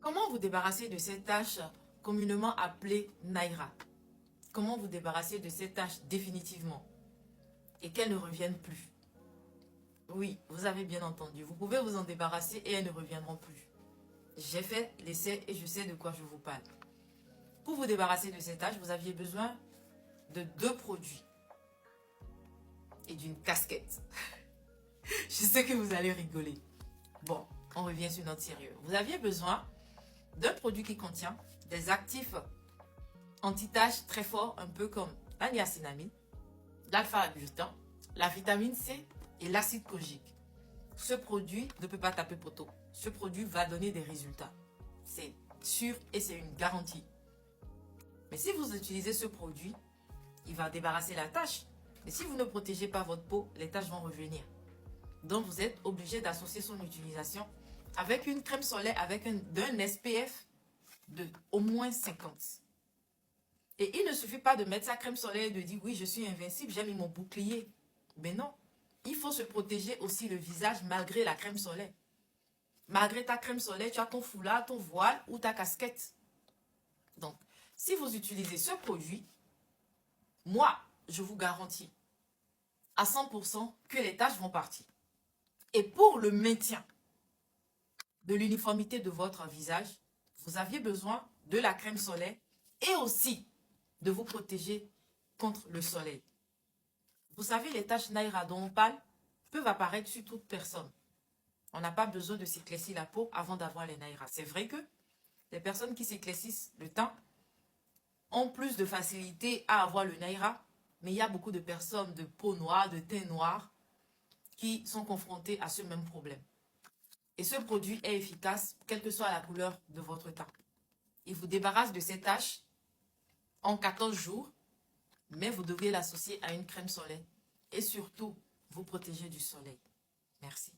Comment vous débarrasser de cette tache communément appelée Naira? Comment vous débarrasser de cette tache définitivement et qu'elle ne revienne plus? Oui, vous avez bien entendu. Vous pouvez vous en débarrasser et elles ne reviendront plus. J'ai fait l'essai et je sais de quoi je vous parle. Pour vous débarrasser de cette tache, vous aviez besoin de 2 produits et d'une casquette. Je sais que vous allez rigoler. Bon, on revient sur notre sérieux. Vous aviez besoin d'un produit qui contient des actifs anti-taches très forts, un peu comme la niacinamide, l'alpha-butan, la vitamine C et l'acide kojique. Ce produit ne peut pas taper poteau. Ce produit va donner des résultats. C'est sûr et c'est une garantie. Mais si vous utilisez ce produit, il va débarrasser la tache. Mais si vous ne protégez pas votre peau, les taches vont revenir. Donc vous êtes obligé d'associer son utilisation avec une crème solaire avec d'un SPF de au moins 50. Et il ne suffit pas de mettre sa crème solaire et de dire oui, je suis invincible, j'ai mis mon bouclier. Mais non, il faut se protéger aussi le visage malgré la crème solaire. Malgré ta crème solaire, tu as ton foulard, ton voile ou ta casquette. Donc, si vous utilisez ce produit, moi, je vous garantis à 100% que les taches vont partir. Et pour le maintien de l'uniformité de votre visage, vous aviez besoin de la crème solaire et aussi de vous protéger contre le soleil. Vous savez, les taches Naira dont on parle peuvent apparaître sur toute personne. On n'a pas besoin de s'éclaircir la peau avant d'avoir les Naira. C'est vrai que les personnes qui s'éclaircissent le teint ont plus de facilité à avoir le Naira, mais il y a beaucoup de personnes de peau noire, de teint noir, qui sont confrontées à ce même problème. Et ce produit est efficace, quelle que soit la couleur de votre teint. Il vous débarrasse de ces taches en 14 jours, mais vous devez l'associer à une crème solaire. Et surtout, vous protéger du soleil. Merci.